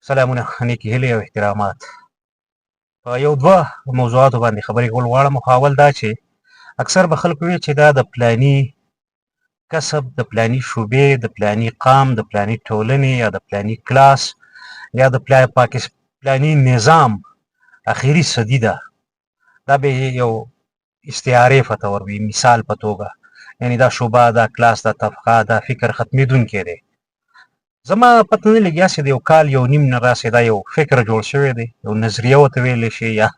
سلامونه، نیکې هیلې او احترامات. په یو دوه موضوعاتو باندې خبرې کول غواړم. خو اول دا چې اکثر به خلک وایي چې دا د فلاني کسب، د فلاني شعبې، د فلاني قام، د فلاني ټولنې یا د فلاني کلاس یا د فلاني نظام اخري صدي ده. دا به یو استعارې فتور وي، مثال په توګه، یعنی دا شعبه، دا کلاس، دا طبقه، دا فکر ختمېدونکی دی. زما پته نه لګي هسې د یو کال یو نیم نه راسې دا یو فکر جوړ شوی دی، یو نظریه ورته ویلی شي، یا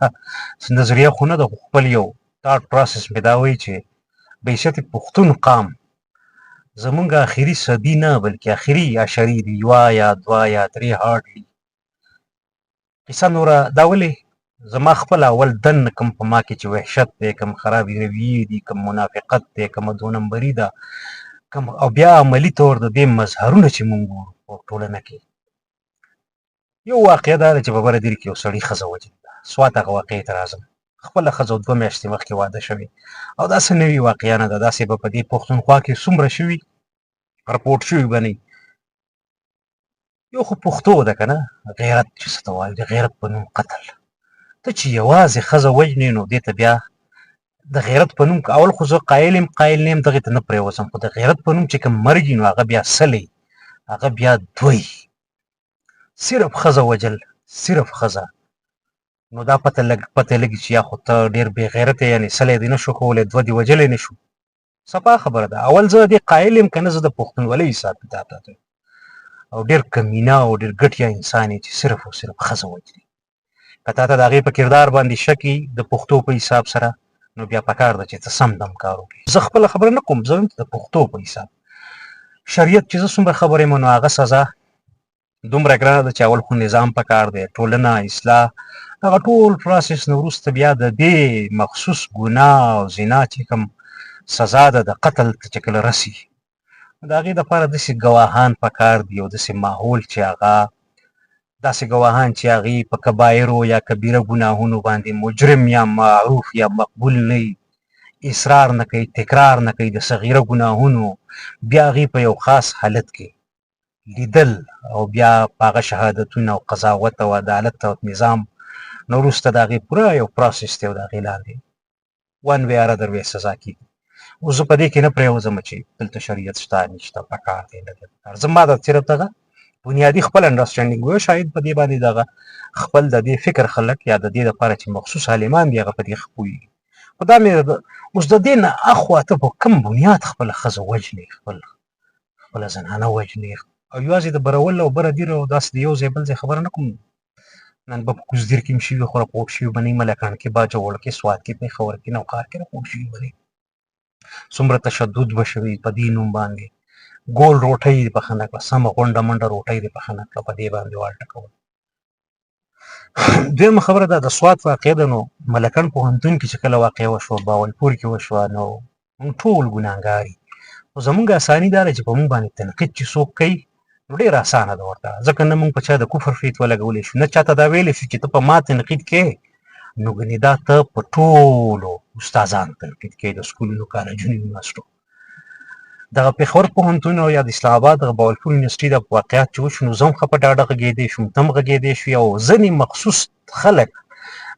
نظریه خو نه ده، خو خپل یو تاټ پروسس مې دا وایي چې بیشت پښتون قام زمونږ اخري صدي نه بلکې اخري اشري دي، یوه یا دوه یا درې هارډلي. قصه نوره دا ولې؟ زما خپل اول دن کوم په ما کې چې وحشت دی، کوم خرابې رویې دي، کوم منافقت دی، کومه دو نمبري ده، او بیا عملي طور د دې مظهرونه چې مونږ ګورو په ټولنه کې. یو واقعه دا ده چې په بره دیر کې یو سړي ښځه وجلې ده. سوات هغه واقعې ته راځم. خپله ښځه 2 میاشتې مخکې واده شوې، او داسې نوې واقعه نه ده، داسې به په دې پښتونخوا کې څومره شوي رپورټ شوي به نه وي. یو خو پښتو ده که نه، غیرت چې څه ته وایي، د غیرت په نوم قتل. ته چې یوازې ښځه وژنې نو دې ته بیا د غیرت په نوم، اول خو زه قایل نه یم، دغې ته نه پرېوځم، خو د غیرت په نوم چې کوم مرګ وي نو هغه بیا سلی، هغه بیا دوی. صرف ښځه وژل، صرف ښځه. نو دا پته لګي چې یا خو ته ډېر بې غیرته، یعنې سلی دې نه شو کولی، دوه دې وژلی نه شو. صفا خبره ده. اول زه دې قایل یم که نه، زه د پښتونولۍ حساب کتاب ته او ډېر کمینه او ډېر ګټیا انسان یې چې صرف او صرف ښځه وژني. که تا ته د هغې په کردار باندې شک وي د پښتو په حساب سره، نو بیا پکار ده چې ته سم دم کار وکړې. زه خپله خبره نه کوم، زه وایم د پښتو په حساب. شریعت چې زه څومره خبر یم، نو هغه سزا دومره ګرانه ده چې اول خو نظام پکار دی، ټولنه، اصلاح، هغه ټول پروسس نه وروسته بیا د دې مخصوص ګناه او زنا چې کوم سزا ده د قتل ته چې کله رسي، د هغې دپاره داسې ګواهان پکار دي، او داسې ماحول چې هغه داسې ګواهان چې هغې په کبایرو یا کبیره ګناهونو باندې مجرم یا معروف یا مقبول نه وي، اصرار نه کوي، تکرار نه کوي د صغیره ګناهونو، بیا هغې په یو خاص حالت کې لیدل، او بیا په هغه شهادتونه او قضاوت او عدالت او نظام نو وروسته د هغې پوره یو پروسس دی، او د هغې لاندې ون وی آر ادر وی سزا کېږي. اوس زه په دې کې نه پرېوځم چې دلته شریعت شته نشته، پکار دی نه دی پکار. زما د صرف دغه بنیادي خپل انډرسټینډینګ وایو، شاید په دې باندې دغه خپل د دې فکر خلک یا د دې دپاره چې مخصوص عالمان دي هغه په دې ښه پوهېږي. خو دا مې اوس د دې نه اخوا ته په کوم بنیاد خپله ښځه وژنې، خپله زنانه وژنې، او یوازې د برول او بره دیر او داسې د یو ځای بل ځای خبره نه کوم. نن به په کوزدیر کې هم شوي، خو رپورټ شوي به نه وي، ملکان کې، باجوړ کې، سوات کې، پېښور کې، نوښار کې رپورټ شوي به نه وي. څومره تشدد به شوي په دې نوم باندې. ګول روټۍ دې پخه نه کړه، سمه غونډه منډه روټۍ دې پخه نه کړه، په دې باندې والټه کول. دویمه خبره دا د سوات واقعه ده. نو ملکن پوهنتون کې چې کله واقعه وشوه، باولپور کې وشوه، نو موږ ټول ګناهګار یو. خو زموږ اساني دا ده چې په موږ باندې تنقید چې څوک کوي نو ډېره اسانه ده ورته، ځکه نه موږ په چا د کفر فتوا لګولی شو، نه چاته دا ویلی شو چې ته په ما تنقید کوې، نو ګنې دا ته په ټولو استادانو تنقید کوې، د سکولونو، کالجونو، یونیورسټو. دغه پېښور پوهنتون او یا د اسلام آباد دغه باولپور یونیورسټي د واقعات چې وشو، نو زه هم ښه په ډاډه غږېدی شوم، ته هم غږېدی شوې، او ځینې مخصوص خلک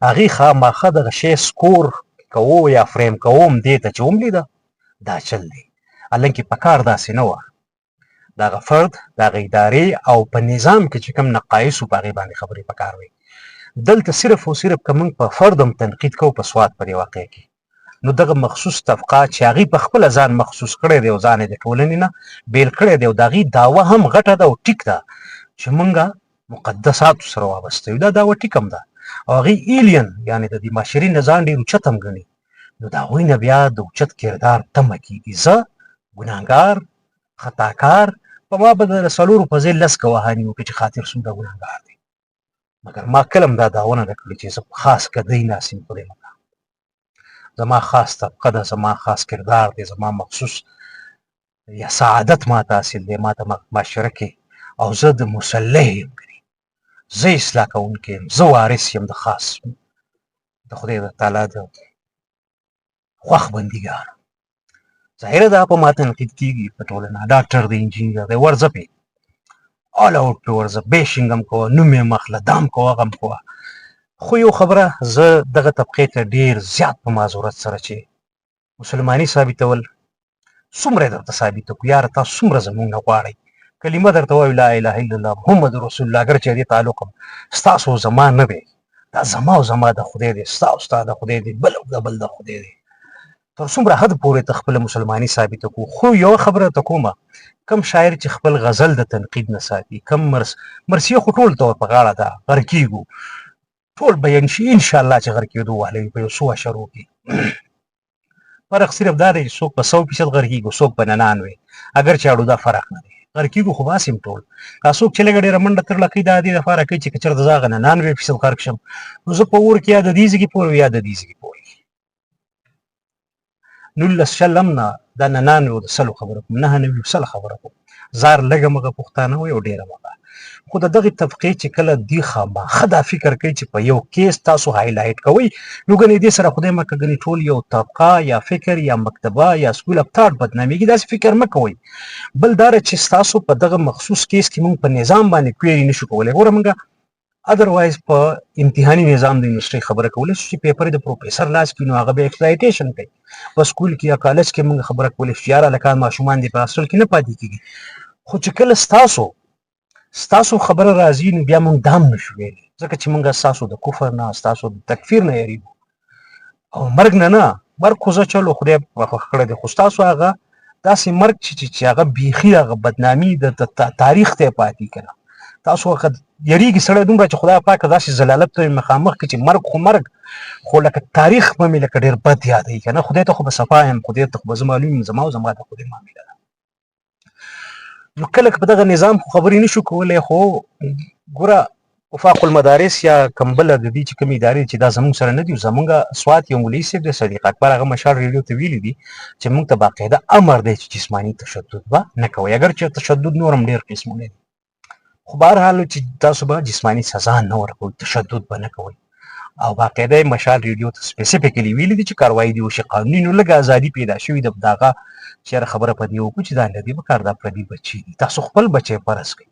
هغې خامخا دغه شی سکور کوو یا فریم کوو دې ته چې وملیده دا چل دی. حالانکې په کار داسې نه وه. د هغه فرد، د هغه ادارې او په نظام کې چې کوم نقایص وو په هغې باندې خبرې په کار وي. دلته صرف او صرف که موږ په فرد هم تنقید کوو په سوات په دې واقع کې، نو دغه مخصوص طبقه چې هغې په خپله ځان مخصوص کړی دی او ځان یې د ټولنې نه بیل کړی دی، او د هغې دعوه هم غټه ده او ټیک ده چې موږ مقدساتو سره وابسته یو، دا دعوه ټیک هم ده، او هغې ایلین یعنې د دې معاشري نه ځان ډېر اوچت هم ګڼي. نو د هغوی نه بیا د اوچت کردار تمه کېږي. زه ګناهګار، خطاکار، په ما به د 4 په ځای 10 ګواهانې وکړي چې خاطر څومره ګناهګار دی. مګر ما کله هم دا دعوه نه ده کړې چې زه خاص کدی ناسم په دې مقام، زما خاص طبقه ده، زما خاص کردار دی، زما مخصوص یا سعادت ما ته حاصل دی، ما ته معاشره کې، او زه د مسلح یم، زه اصلاح کوونکی یم، زه وارث یم د خاص د خدای د تعالی د خوښ بندګانو. ظاهره ده په ما تنقید کېږي په ټولنه، ډاکټر دی، انجینر دی، ورځه پې، all out پې ورځه بیشنګ هم کوه نوم یې مخله دام کوه هغه هم کوه خو یو خبره زه دغه طبقې ته ډېر زیات په معذورت سره چې مسلماني ثابتول څومره یې درته ثابته کړو یاره تاسو څومره زموږ نه غواړئ کلمه درته وایو لا اله الا الله محمد رسول الله اګر چې دې تعلق هم ستاسو زما نه دی دا زما او زما د خدای دی ستا او ستا د خدای دی بل او د بل د خدای دی تر څومره حد پورې ته خپله مسلماني ثابته کړو خو یوه خبره ته کومه کم شاعر چې خپل غزل د تنقید نه ساتي کم مرثیه خو ټول طور په غاړه ده غرقېږو ټول به انشاءالله چې غرقېدو والی په یو څو اشرو کې فرق صرف دا دی چې څوک په 100% غرقېږو څوک په 99 اگر چې اړو دا فرق نه دی غرقېږو خو باسم ټول دا څوک چې لږه ډېره منډه ترله کوي دا دې دپاره کوي چې که چېرته زه هغه 99% غرق شم نو زه په اور کې یا د دې ځګې پورې یا د دې ځګې پورې 19 شلم نه دا 99 د سلو خبره کوم 99 سل خبره کوم زار لږه مغه پښتانه وي او ډېره مغه خو د دغې طبقې چې کله دوی خامخا دا فکر کوي چې په یو کیس تاسو هایلایټ کوئ نو ګنې دې سره خدای مه که ګنې ټول یو طبقه یا فکر یا مکتبه یا سکول اف تاټ بدنامېږي داسې فکر مه کوئ بل دا چې ستاسو په دغه مخصوص کیس کې موږ په نظام باندې کویري نشو کولی ګوره موږ ادروایز په امتحاني نظام د یونیورسټۍ خبره کولی شو چې پیپر د پروفیسر لاس کې نو هغه به ایکسپلایټیشن کوي په سکول کې یا کالج کې موږ خبره کولی شو یاره هلکان ماشومان دې په هاسټل کې نه پاتې کېږي خو چې کله ستاسو خبره راځي نو بیا موږ دام نشو ویلی ځکه چې موږ ستاسو د کفر نه ستاسو د تکفیر نه یریږو او مرګ نه مرګ خو زه چلو خدای خوښ کړی دی خو ستاسو هغه داسې مرګ چې هغه بیخي هغه بدنامي د تاریخ ته یې پاتې که نه تاسو هغه یریږي سړی دومره چې خدای پاک داسې ضلالت ته مخامخ کړي چې مرګ خو مرګ خو لکه تاریخ به مې لکه ډېر بد یادوي که نه خدای ته خو به صفا یم خدای ته خو به زه معلوم یم زما او زما د خدای معامله ده نو کله که په دغه نظام خو خبرې نشو کولی خو ګوره وفاق المدارس یا کوم بله د دې چې کومې ادارې چې دا زموږ سره نه دي زموږ سوات یو مولوي صاحب د صدیق اکبر هغه مشال ریډیو ته ویلي دي چې موږ ته باقاعده امر دی چې جسماني تشدد به نه کوئ اگر چې تشدد نور هم ډېر قسمونه دي خو بهرحال چې تاسو به جسماني سزا نه ورکوئ تشدد به نه کوئ او باقاعده مشال ریډیو ته سپیسیفیکلی ویلي دي چې کاروایي دې وشي قانوني نو لږه ازادي پیدا شوي ده د هغه چې یاره خبره په دې وکړو چې دا نه دي پکار دا پردي بچي دي تاسو خپل بچی فرض کړئ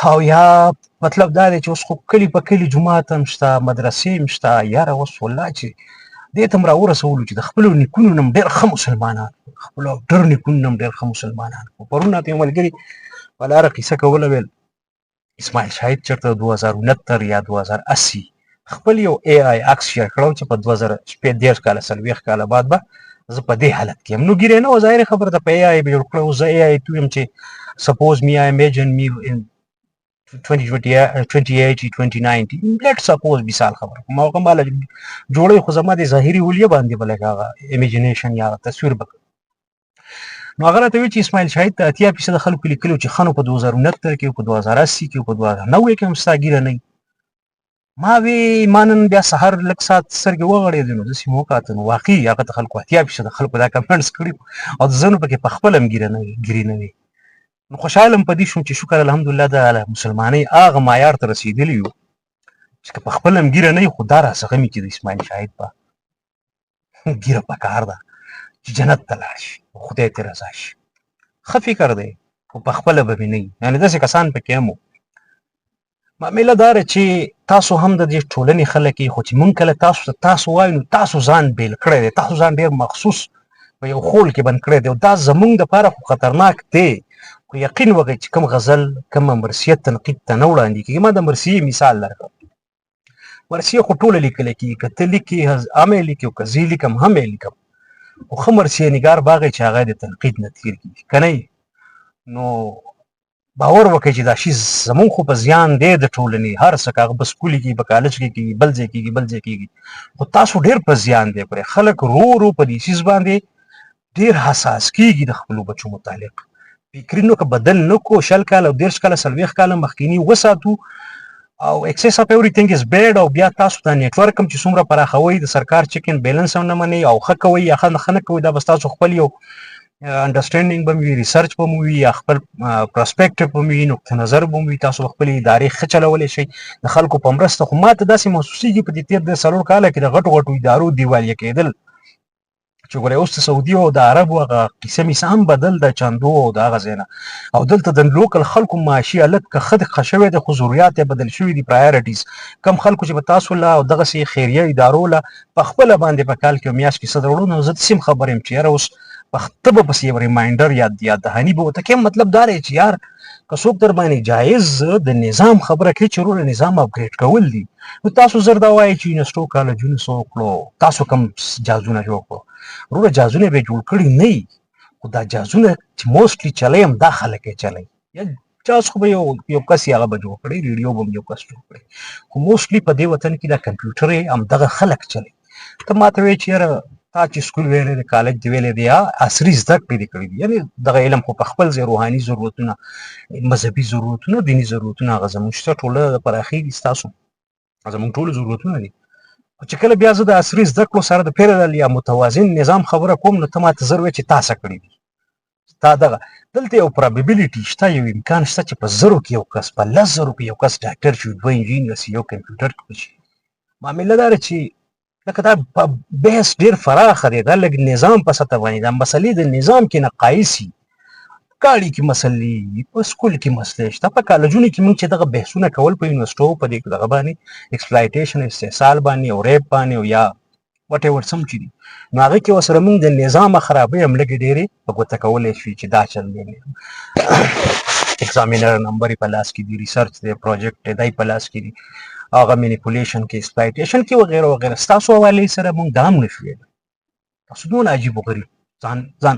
او یا مطلب دا دی چې اوس خو کلي په کلي جومات هم شته مدرسې هم شته یاره اوس والله چې دې ته هم راورسولو چې د خپلو نیکونو نه هم ډېر ښه مسلمانان خپلو ډېر نیکونو نه هم ډېر ښه مسلمانان پرون راته یو ملګري په لاره قیصه کوله ویل اسماعیل شاهد چېرته 2069 یا 2080 خپل یو ای آی عکس شیر کړی چې په 2030 کاله 40 کاله بعد به زه په دې حالت کې یم نو ګیرې نه و ظاهرې خبره ده په ای آی به جوړ کړی اوس زه ای آی تو یم چې سپوز می آی امیجن می ان 2080 2090 لیټ سپوز مثال خبره کوم هغه ماله جوړوي خو زما د ظاهري ولیه باندې به لږ هغه امیجنیشن یا تصویر به نو هغه راته وایي چې اسماعیل شاهد ته 80% خلکو لیکلي چې ښه نو په 2069 کې په 2080 کې په 2090 کې هم ستا ګیره نه ما وی ما نن بیا سهار لږ ساعت سترګې وغړېدې نو داسې مې وکاته نو واقعي هغه ته خلکو 80% خلکو دا کمنټس کړي او د زنو پکې په خپله هم ګیرې نه وي نو خوشحاله م په دې شوم چې شکر الحمدلله د مسلمانۍ هغه معیار ته رسېدلي یو چې که په خپله هم ګیره نه وي خو دا راڅخه مې چې د اسماعیل شاهد به ګیره پکار ده چې جنت ته لاړ شي خدای ته رضا شي ښه فکر دی خو په خپله به مې نه وي یعنې داسې کسان پکې هم وو معامله دا ده چې تاسو هم د دې ټولنې خلک یې خو چې مونږ کله تاسو وایو نو تاسو ځان بیل کړی دی تاسو ځان ډېر مخصوص په یو خول کې بند کړی دی او دا زمونږ دپاره خو خطرناک دی خو یقین وکړئ چې کوم غزل کومه مرثیه تنقید ته نه وړاندې کېږي ما د مرثیې مثال درکړم مرثیه خو ټوله لیکلی کېږي که ته لیکې هم یې لیکې او که زه یې لیکم هم یې لیکم خو ښه مرثیه نګار به هغه چې هغه د تنقید نه تېر کېږي که نه نو باور وکړئ چې دا شي زمونږ خو په زیان دی د ټولنې هر څه که هغه په سکول کې په کالج کې کېږي بل ځای کېږي خو تاسو ډېر په زیان دی پرې خلک رو په دې څیز باندې ډېر حساس کېږي د خپلو بچو متعلق فکري نو که بدل نه کړو 20 کاله او 30 کاله 40 کاله مخکیني وساتو او اکسس اف ایوریثینګ از بیډ او بیا تاسو ته نیټورک هم چې څومره پراخوئ د سرکار چیک ان بیلنس هم نه منئ او ښه کوئ یا ښه نه کوئ دا به ستاسو خپل یو انډرسټینډینګ به مې وي ریسرچ به مو وي یا خپل پرسپیکټیو به مې وي نقطه نظر به مو وي تاسو به خپلې ادارې ښه چلولی شئ د خلکو په مرسته خو ما ته داسې محسوسېږي په دې تېر 4 کاله کې د غټو ادارو دیوالیه کېدل چې ګوره اوس د سعودي او د عربو هغه کیسه میسه هم بدل د چندو او د هغه ځای نه او دلته د لوکل خلکو معاشي حالت که ښه شوی دی خو ضرورت یې بدل شوي دي پرایارټیز کم خلکو چې به تاسو له او دغسې خیریه ادارو له په خپله باندې په کال کې یو میاشت کې څه دروړو نو زه داسې هم خبر یم چې یاره اوس ته به پسې یو ریمایندر یا دهاني به ورته کوې مطلب دا دی چې یار که څوک در باندې جایز د نظام خبره کوي چې وروره نظام اپګریډ کول دي نو تاسو زر دا وایئ چې یونیسټو کالجونه څه وکړو تاسو کوم جازونه جوړ کړو وروره جازونه به یې جوړ کړي نه وي خو دا جازونه چې موسټلي چلی هم دا خلک یې چلی یا جاز خو به یو کس یې هغه به جوړ کړی ریډیو به هم یو کس جوړ کړی خو موسټلي په دې وطن کې دا کمپیوټر یې همدغه خلک چلی ته ماته وایې چې یاره تا چې سکول ویلی دی کالج دی ویلی دی یا عصري زده کړې دې کړي دي یعنې دغه علم خو په خپل ځای روحاني ضرورتونه مذهبي ضرورتونه دیني ضرورتونه هغه زموږ شته ټوله پراخېږي ستاسو زموږ ټولو ضرورتونه دي خو چې کله بیا زه د عصري زده کړو سره د پیرالل یا متوازن نظام خبره کوم نو ته ماته زر وایې چې تا څه کړي دي تا دغه دلته یو پرابیبلیټي شته یو امکان شته چې په زرو کې یو کس په 10,000 کې یو کس ډاکټر شي دوه انجینر شي یو کمپیوټر کې شي معامله دا ده چې لکه دا بحث ډېر فراخه دی دا لږ نظام په سطح باندې دا مسلې د نظام کې نقایص وي ګاډي کې مسلې په سکول کې مسلې شته په کالجونو کې موږ چې دغه بحثونه کول په یونیورسټو په دې دغه باندې ایکسپلایټیشن استحصال باندې او ریپ باندې او یا وټ ایور سم چې دي نو هغه کې ورسره موږ د نظام خرابۍ هم لږې ډېرې په ګوته کولی شي چې دا چل دی ایگزامینر نمبر یې په لاس کې دي ریسرچ دی پروجیکټ دی دا یې په لاس کې دي هغه مینیپولیشن کې ایکسپلایټیشن کې وغیره وغیره ستاسو حوالې سره موږ دا هم نشو ویلی تاسو دونه عجیب وغریب ځان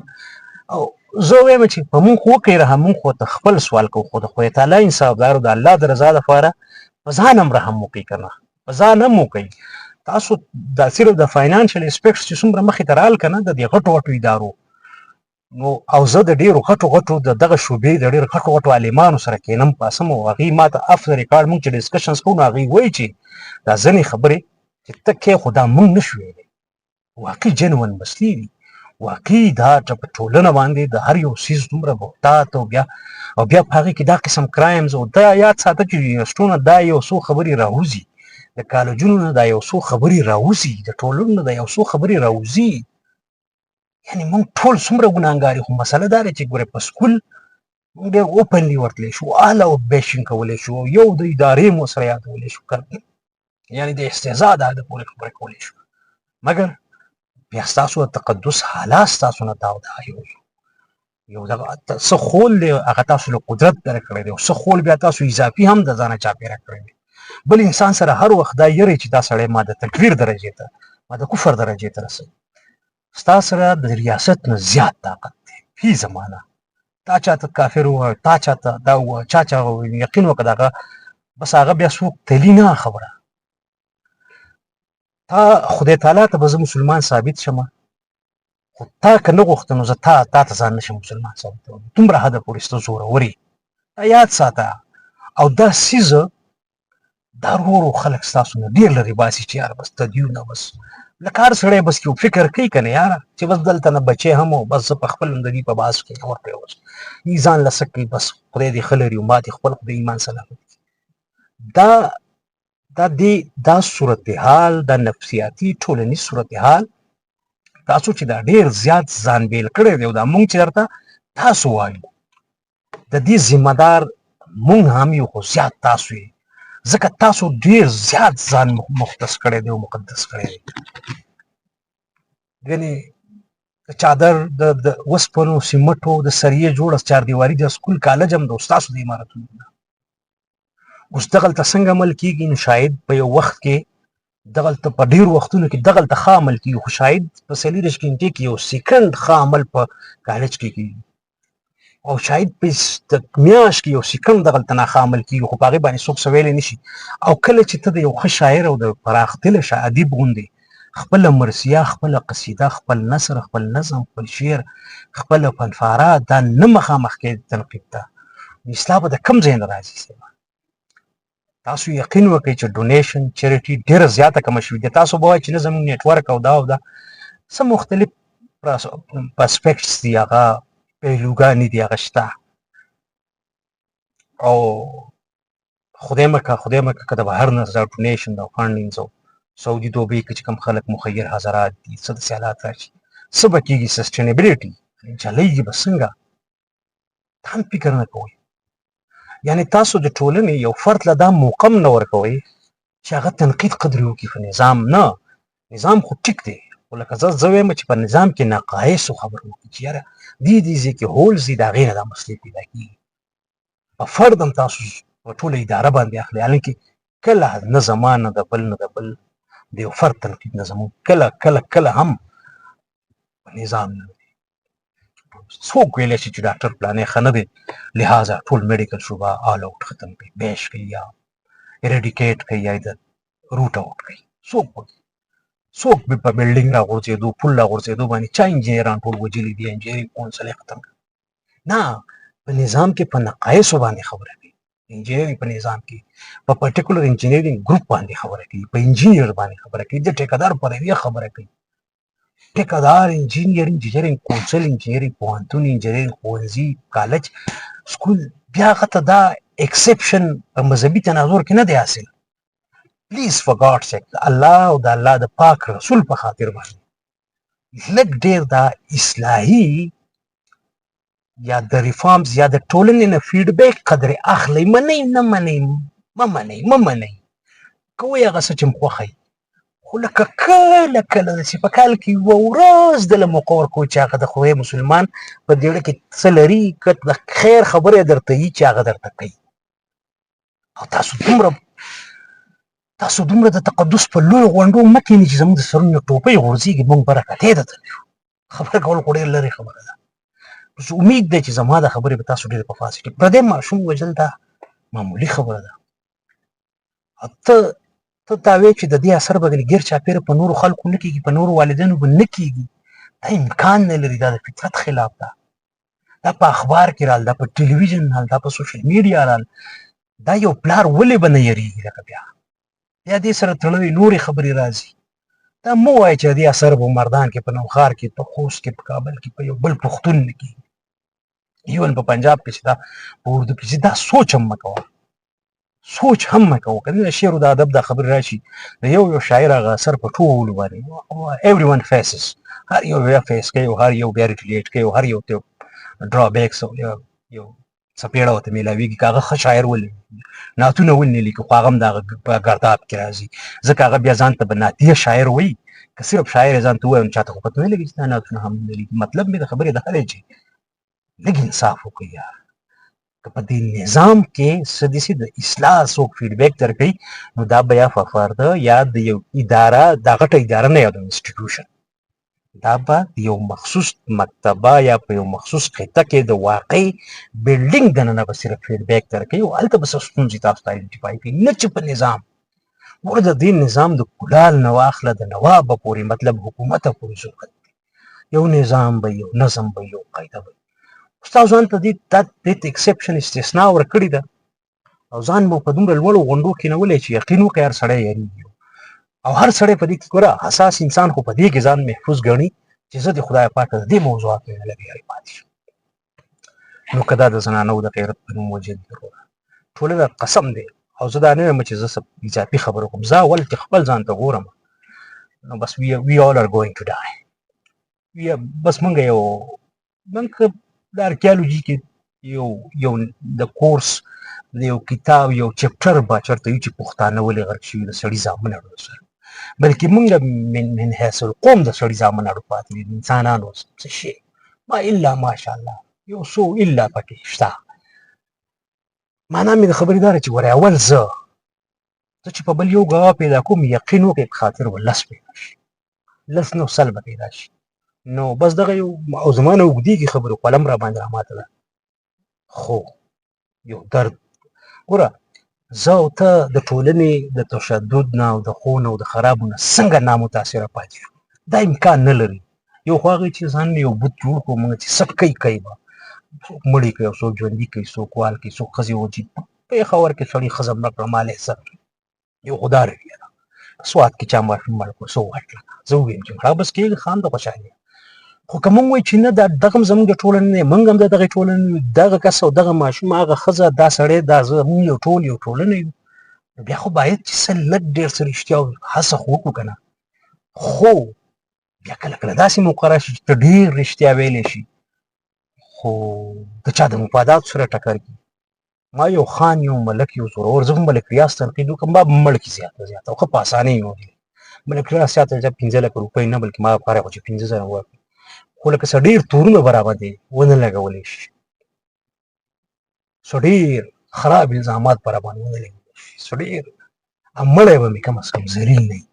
او زه وایم چې په موږ خو وکړې رحم موږ خو ته خپل سوال کوو خو د خدای تعالی انصافدارو د الله د رضا لپاره په ځان هم رحم وکړئ که نه په ځان هم وکړئ تاسو دا صرف د فاینانشل اسپیکټس چې څومره مخې ته رال که نه د دې غټو غټو ادارو نو او زه د ډېرو غټو د دغه شعبې د ډېرو غټو عالمانو سره کینم پاسم او هغوی ما ته اف د ریکارډ موږ چې ډسکشنز کوو نو هغوی وایي چې دا ځینې خبرې چې ته کې خو دا موږ نه شو ویلی واقعي جنون مسلې دي واقعي دا په ټولنه باندې د هر یو څیز دومره بهتات او بیا په هغې کې دا قسم کرایمز او دا یاد ساته چې یونیورسټو نه دا یو څو خبرې راوځي د کالجونو نه دا یو څو خبرې راوځي د ټولنو نه دا یو څو خبرې راوځي یعنې موږ ټول څومره ګناهګار یو خو مسله دا ده چې ګوره په سکول موږ ډېر اوپنلی ورتلی شو آل او بیشن کولی شو یو د ادارې مو سره یادولی شو یعنې د استهزا د هده پورې خبرې کولی شو مګر بیا ستاسو د تقدس حالات ستاسو نه دا او دا یو دغه څه خول دی هغه تاسو له قدرت درکړی دی او څه خول بیا تاسو اضافي هم د ځانه چاپېره کړی دی بل انسان سره هر وخت دا یری چې دا سړی ما د تکفیر درجې ته ما د کفر درجې ته رسوي ستا سره د ریاست نه زیات طاقت دی فی زمانه تا چاته کافر ووایه تا چاته دا ووایه چا یقین وکړه هغه بس هغه بیا څوک تلي نه خبره تا خدای تعالی ته به زه مسلمان ثابت شمه خو تا که نه غوښته نو زه تا ته ځان نشم مسلمان ثابتولی دومره حده پورې سته زورور یې دا یاد ساته او دا څیزه دا ورو خلک ستاسو نه ډېر لرې باسي چې یاره بس تدیونه بس لکه هر سړی بس یو فکر کوي که نه یاره چې بس دلته نه بچی هم و بس زه په خپل هم د دې په باس کې ورپرېوځم ای ځان له څه کوي بس خدای دې ښه لري او ما دې خپل خدای ایمان سلامت دا صورتحال دا نفسیاتي ټولنیز صورتحال تاسو چې دا ډېر زیات ځان بیل کړی دی او دا مونږ چې درته تاسو وایو د دې ذمه دار مونږ هم یو خو زیات تاسو یې ځکه تاسو ډېر زیات ځان مختص کړی دی او مقدس کړی دی یعنې د چادر د وسپنو سیمټو د سریې جوړه چاردیواري د سکول کالج هم د ستاسو د عمارتونو نه اوس دغلته څنګه عمل کېږي نو شاید په یو وخت کې دغلته په ډېرو وختونو کې دغلته ښه عمل کېږي خو شاید په 40 غنټې کې یو سیکنډ ښه عمل په کالج کې کېږي او شاید په میاشت کې یو سیکنډ دغلته ناښه عمل کېږي خو په هغې باندې څوک څه ویلی نه شي او کله چې ته د یو ښه شاعر او د پراخدله ادیب غوندې خپله مرثیه خپله قصیده خپل نثر خپل نظم خپل شعر خپله فنفاره دا نه مخامخ کېږي تنقید ته اصلاح به د کوم ځای نه راځي تاسو یقین وکړئ چې ډونیشن چیریټي ډېره زیاته کمه شوې ده تاسو به وایئ چې نه زموږ نیټورک او دا څه مختلف پرسپیکټس دي هغه پهلوګانې دي هغه شته او خدای مکه که د بهر نه دا ډونیشن او فنډینګز او سعودي دوبۍ کې چې کوم خلک مخیر حضرات دي څه داسې حالات راشي څه به کېږي سسټینیبلټي چلیږي به څنګه دا هم فکر نه کوئ یعنې تاسو د ټولنې یو فرد له دا موقع نه ورکوئ چې هغه تنقید قدرې وکړي په نظام نه نظام خو ټیک دی خو لکه زه وایم چې په نظام کې نقایصو خبرې وکړي چې یاره دې ځای کې هولز دي د هغې نه دا مسلې پیدا کېږي په فرد هم تاسو په ټوله اداره باندې اخلي حالانکې کله نه زما نه د بل نه د بل د یو فرد تنقید نه زموږ کله هم په نظام نه څوک ویلی شي چې ډاکټر پلانې ښه نه دی لهذا ټول میډیکل شعبه آل آوټ ختم کوي بیش کوي یا اریډیکیټ کوي یا د روټ آوټ کوي څوک به په بلډینګ راغورځېدو پل راغورځېدو باندې چا انجینران ټول وجلي دي انجینرینګ کونسل یې ختم کړي نه په نظام کې په نقایصو باندې خبره کوي انجینرینګ په نظام کې په پرټیکولر انجینرینګ ګروپ باندې خبره کوي په انجینر باندې خبره کوي د ټیکهدار په رویه خبره کوي ټیکهدار انجینرینګ کونسل انجینرینګ پوهنتون انجینرینګ ښوونځي کالج سکول بیا هغه ته دا ایکسپشن په مذهبي تناظر کې نه دی حاصل پلیز فار ګاډ سیک د الله او د الله د پاک رسول په خاطر باندې لږ ډېر دا اصلاحي یا د ریفارمز یا د ټولنې نه فیډبیک قدرې اخلئ منئ نه منئ مه منئ کوئ هغه څه چې م خوښئ خو لکه کله داسې په کال کې یوه ورځ دله موقع ورکوئ چې هغه د خدای مسلمان په دې زړه کې څه لري که د خیر خبرې درته وي چې هغه درته کوي او تاسو دومره د تقدس په لویو غونډو مه کښېنئ چې زموږ د سرونو ټوپۍ غورځېږي موږ برکتې ته تللي خبره کول خو ډېر لرې خبره ده امید دی چې زما د خبرې به تاسو ډېر په فاسټ پردی ماشوم وژل دا معمولي خبره ده ته دا وایې چې د دې اثر به ګیر چاپېره په نورو خلکو نه کېږي په نورو والدینو به نه کېږي دا امکان نه لري دا د فطرت خلاف ده دا په اخبار کې رال دا په ټلویزیون رال دا په سوشل میډیا رال دا یو پلار ولې به نه یریږي لکه بیا دې سره تړلې نورې خبرې راځي دا مه وایه چې د دې اثر به مردان کې په نوښار کې په خوست کې په کابل کې په یو بل پښتون نه کېږي ایون په پنجاب کې چې دا په اردو کې چې دا سوچ هم مه کوه که د شعر او د ادب دا خبرې راشي د یو شاعر هغه اثر په ټولو باندې ایوری ون فیسز هر یو بیا فیس کوي او هر یو بیا ریټلیټ کوي او هر یو ته ډرابیکس او یو څپېړه ورته میلاویږي که هغه ښه شاعر ولري نعتونه ولې لیکي خو هغه هم د هغه په ګرداب کې راځي ځکه هغه بیا ځان ته به نعتیه شاعر وایي که صرف شاعر یې ځان ته ووایي نو چاته خو پته نه لګي چې دا نعتونه هم نه لیکي مطلب مې د خبرې دا دی چې لږ انصاف وکړئ یار که په دې نظام کې څه داسې د اصلاح څوک فیډبیک درکوي نو دا به یا ففرده یا د یو اداره دا غټه اداره نه یا د انسټیټیوشن دا به د یو مخصوص مکتبه یا په یو مخصوص خطه کې د واقعي بلډینګ دننه به صرف فیډبیک درکوي او هلته به څه ستونزې تاسو ته آیډنټیفای کوي نه چې په نظام ګوره د دې نظام د کلال نه واخله د نوابه پورې مطلب حکومته پورې ضرورت دی یو نظام به یو نظم به یو قاعده به تاسو ځان ته دې ایکسپشن استثنا ورکړې ده او ځان مو په دومره لوړو غونډو کېنولی چې یقین وکړئ هر سړی یریږي او هر سړی په دې کې ګوره حساس انسان خو په دې کې ځان محفوظ ګڼي چې زه د خدای پاکه د دې موضوعاتو نه لګیاري پاتې شم نو که دا د زنانو د غیرت په نوم وجل ضروره ټولنه قسم دی او زه دا نه وایم چې زه څه اضافي خبره کوم زه اول چې خپل ځان ته ګورم نو بس وی آل آر ګوینګ ټو ډای بس موږ د ارکیالوجي کې یو د کورس د یو کتاب یو چپټر به چېرته وي چې پښتانه ولې غرق شوي د سړي زامن اړو سره بلکې موږ من حیث القوم د سړي زامن اړو پاتې دي انسانانو څه شی ما الا ماشاءالله یو څو الا پکې شته معنا مې د خبرې دا ده چې ګورې اول زه چې په بل یو ګواه پیدا کوم یقین وکړئ په خاطر به لس پیدا شي لس نو سل به پیدا شي نو بس دغه یو او زما نه اوږدېږي خبرې قلم را باندې راماته ده خو یو درد ګوره زه او ته د ټولنې د تشدد نه او د خون او د خرابو نه څنګه نامتاثره پاتې شو دا امکان نه لري یو خو هغې چې ځان یو بوت جوړ کړو موږ چې څه کوي به څوک مړي کوي او څوک ژوندي کوي څوک وال کوي څوک ښځې وجي پېښور کې سړي ښځه مړه کړه مال یې حساب یو خو دا رویه ده سوات کې چا ماشوم مړ کړو څه ووایي زه ووایم چې مړه بس کېږي خان د خوشحالي خو که موږ وایو چې نه دغه هم زموږ د ټولنې نه موږ هم د دغې ټولنې دغه کس او دغه ماشوم هغه ښځه دا سړی دا زه موږ یو ټول یو ټولنه یو نو بیا خو باید چې څه لږ ډېر څه رښتیا هڅه خو وکړو که نه خو بیا کله کله داسې موقع راشي چې ته ډېر رښتیا ویلی شي خو د چا د مفاداتو سره ټکر کړي. ما یو خان یو ملک یو زورور زه هم ملک ریاض تنقید وکړم ما به مړ کړي زیاته او ښه په اسانۍ مې وویل ملک ریاض چاته 15 لکه روپۍ نه بلکې ما لپاره خو چې 15 زره ورکړي خو لکه څه ډېر تورونه به راباندې ونه لګولی شي څه ډېر خراب الزامات به راباندې ونه لګولی شي څه ډېر مړی به مې کم از کم ذلیل نه وي.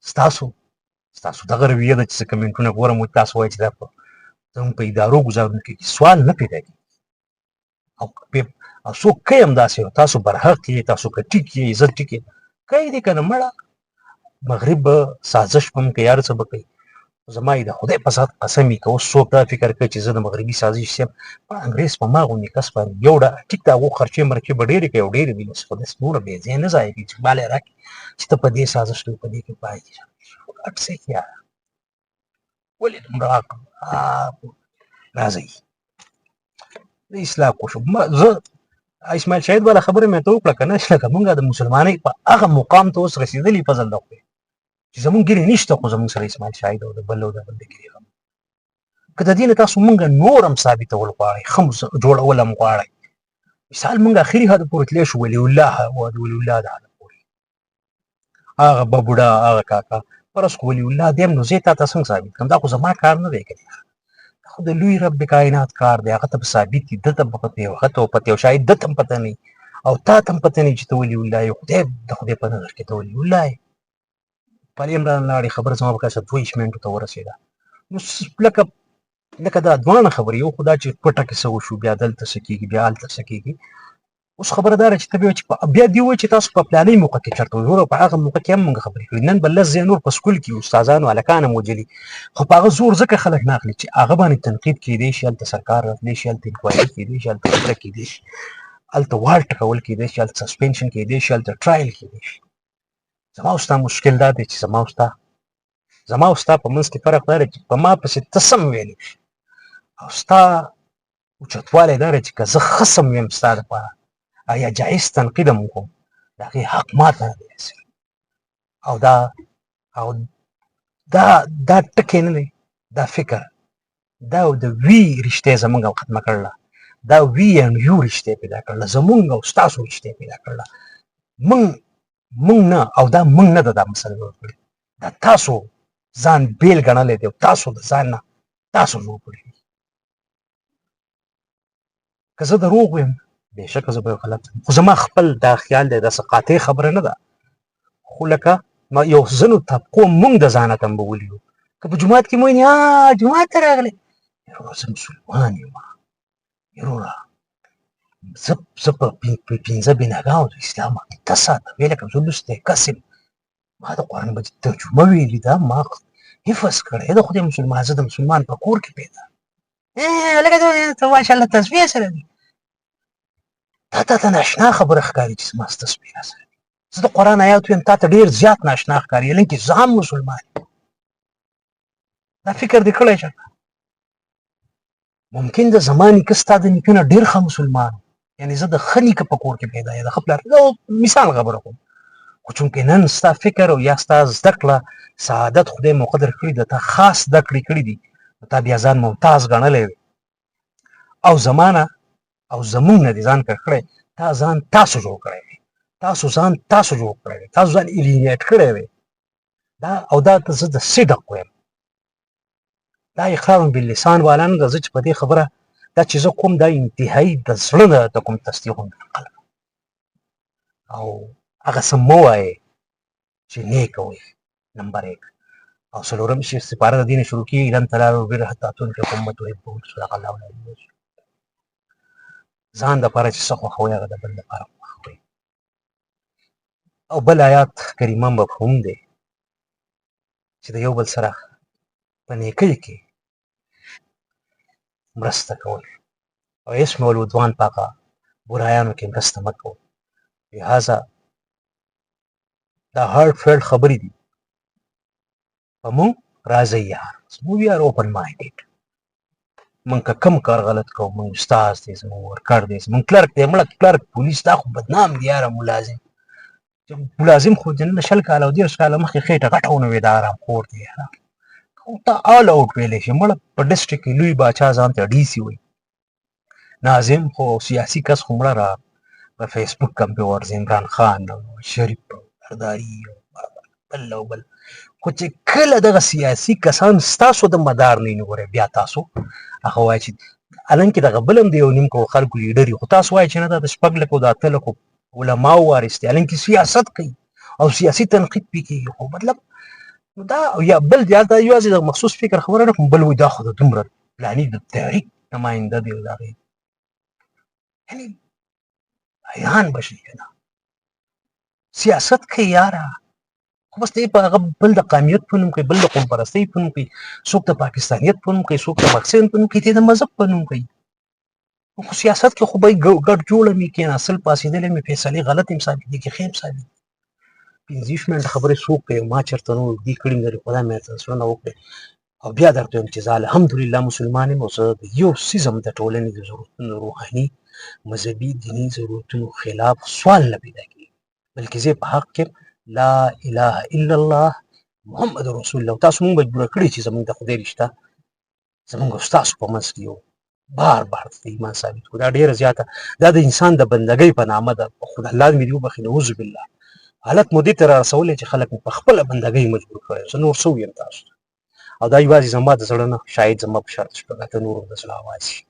ستاسو دغه رویه ده چې زه کمنټونه ګورم او تاسو وایئ چې دا په زموږ په ادارو ګزارونکو کې سوال نه پیدا کېږي او څوک کوي همداسې تاسو برحق یې تاسو که ټیک یې عزت ټیک یې کوي دې که نه مړه مغرب به سازش به هم کوي هر څه به کوي زما یې د خدای په ذات قسم یې که اوس څوک دا فکر کوي چې زه د مغربي سازش یم په انګریز په ما غوندې کس باندې یو ټیک د هغو خرچې مرچې به ډېرې کوي او ډېرې دي خو داسې نوره بې ځایه نه ضایع کوي چې مال یې راکړي چې ته په دې سازش کې په دې کې پاتې شه اټ څه یاره ولې دومره راځئ د اصلاح کوشش زه اسماعیل شاهد والا خبره مې ته وکړه که نه چې لکه مونږ د مسلمانۍ په هغه مقام ته اوس رسېدلي فضل د خدای چې زمونږ ګیرې نشته خو زمونږ سره اسماعیل شاهد او د بل او د بل د ګیرې غم که د دې نه تاسو مونږ نور هم ثابتول غواړئ ښه جوړول هم غواړئ مثال مونږ اخري هدف پورې تللی شو ولي الله او د ولي الله د هدف پورې هغه ببوډا هغه کاکا فرض کړو ولي الله دی هم نو زه یې تا ته څنګه ثابت کړم دا خو زما کار نه دی که خو د لوی رب د کائنات کار دی هغه ته به ثابت دي ده ته به پته وي هغه ته به پته وي شاید ده ته هم پته نه وي او تا ته هم پته نه وي چې ته ولي الله یې خدای د خدای په نظر کې ته ولي الله یې پلیم رانلاړې خبره زما په کاسه 22 منټو ته ورسېده نو لکه دا دواړه خبرې یو خو دا چې پټه کې څه وشو بیا دلته څه کېږي بیا هلته څه کېږي اوس خبره دا ده چې ته بیا بیا دې ووایي چې تاسو په پلانۍ موقع کې چېرته وروره په هغه موقع کې هم مونږ خبرې کړي نن به لس ځای نور په سکول کې استادانو هلکان هم وجلي خو په هغه زور ځکه خلک نه اخلي چې هغه باندې تنقید کېدی شي هلته سرکار راتلی شي هلته انکوایري کېدی شي هلته خبره کېدی شي هلته وار ټکول کېدی شي هلته سسپینشن کېدی شي هلته ټرایل کېدی شي زما او ستا مشکل دا دی چې زما او ستا په منځ کې فرق دا دی چې په ما پسې ته سم ویلی شي او ستا اوچتوالی دا دی چې که زه ښه سم ویم ستا دپاره یا جایز تنقید هم وکړم د هغې حق ماته نه دی رسېدلی او دا ټکی نه دی دا فکر دا د وي رشتې زموږ ختمه کړله دا وي اینډ یو رشتې پیدا کړله زموږ او ستاسو رشتې پیدا کړله موږ نه او دا موږ نه ده دا مسله جوړ کړې دا تاسو ځان بیل ګڼلی دی او تاسو د ځان نه تاسو جوړ کړي دي که زه دروغ ویم بېشکه زه به غلط خو زما خپل دا خیال دی داسې قاطع خبره نه ده خو لکه یو ځینو طبقو مونږ د ځانه تم به ولیو که په جومات کې مو ویني جومات ته راغلی یروره زه مسلمان یم یروره زه په 15 بناګانو د اسلام عقیده ساتم ویې لکه زه لوستی کس یم ما د قرآن مجید ترجمه ویلي ده ما حفظ کړی د خدای مسلمان زه د مسلمان په کور کې پیدا لکه ته ماشاءالله تسبیح سره دي تا ته ناشنا خبره ښکاري چې زما تسبیح سره دي زه د قرآن آیات ویم تا ته ډېر زیات ناشنا ښکاري لکه زه هم مسلمان یم دا فکر دې کړی شه ممکن د زما نیکه ستا د نیکه نه ډېر ښه مسلمان یعنې زه د ښه نیکه په کور کې پیدا یم د ښه پلار مثال خبره کوم خو چونکې نن ستا فکر او یا ستا زده کړه سعادت خدای مقدر کړي د تا خاص زده کړې کړي دي نو تا بیا ځان ممتاز ګڼلی وي او زما نه او زمونږ نه دې ځان کړی تا ځان تاسو جوړ کړی وي تاسو ځان تاسو جوړ کړی وي تاسو ځان ایلینیټ کړی وي او دا ته زه د صدق ویم دا اقرار باللسان والا نه ده زه چې په دې خبره دا چې زه کوم دا انتهایي د زړه نه ته کوم تصدیق بالقلب او هغه څه مه وایې چې نیکه وایي نمبر 1 او څلورم چې سپاره د دې نه شروع کېږي لن تنالوا البر حتى تنفقوا مما تحبون صدق الله العظیم ځان دپاره چې څه خوښوئ هغه د بل دپاره خوښوئ او بل آیات کریمه مفهوم دی چې د یو بل سره په نیکۍ کې مرسته کول او اسم والعدوان په هغه برایانو کې مرسته مه کوئ لهذا دا هارډ فیلډ خبرې دي په مونږ راځئ یار وي آر اوپن مایندډ مونږ که کم کار غلط کوو مونږ استاد دی زمونږ ورکر دی زمونږ کلرک دی مړه کلرک پولیس دا خو بدنام دی یاره ملازم ملازم خو د نن 20 کاله او 30 کاله مخکې خېټه غټه ونوې د ارام کور دی یاره. ته آل آوټ ویلی شي مړه په ډسټرکټ کې لوی باچا ځان ته ډي سي وایي. ناظم خو سیاسي کس خو مړه را په فیسبوک کمپیوټر عمران خان او شریف سرداري بل او بل، خو چې کله دغه سیاسي کسان ستاسو د مدار نه نیولې بیا تاسو هغه وایي چې الانکې دغه بل هم د یو نیم کو خلکو لیډر خو تاسو وایي چې نه دا د شپږ لکو د اته لکو علماو وارث دی، الانکې سیاست کوي او سیاسي تنقید پې کېږي. خو مطلب دا یا بل دی هلته یوازې د مخصوص فکر خبره نه کوم، بل وایي دا خو د دومره فلاني د تحریک نماینده دی او د هغې یعنې حیران به شي که نه سیاست کوي یاره. خو بس دی په هغه بل د قومیت په نوم کوي، بل د قوم پرستۍ په نوم کوي، څوک د پاکستانیت په نوم کوي، څوک د مکسین په نوم کوي، د مذهب په نوم کوي. خو سیاست کې خو به یې ګډ جوړه مې کېناستل پاڅېدلی مې فیصلې غلط هم ثابت دي که ښې هم ثابت دي. 25 منټه خبرې څوک کوي ما چېرته نه اوږدې کړي مې خدای مې ورته زړونه وکړې او بیا درته وایم چې زه الحمدلله مسلمان یم او زه د یو څیز هم د ټولنې د ضرورتونو روحاني مذهبي دیني ضرورتونو خلاف سوال نه پیدا کېږي، بلکې زه په حق کې لا اله الا الله محمد رسول الله. تاسو مونږ مجبوره کړي چې زمونږ د خدای رشته زمونږ او ستاسو په منځ کې یو بار بار د ایمان ثابت کړو. دا ډېره زیاته دا د انسان د بندګۍ په نامه ده. خدای الله دې مې دې وبخښي نعوذ بالله حالت مو دې ته را رسولی چې خلک مو په خپله بندګۍ مجبور کړی. زه نور څه ویم تاسو ته او دا یوازې زما د زړه نه شاید زما په شرط شپږ اته نورو د زړه اواز شي.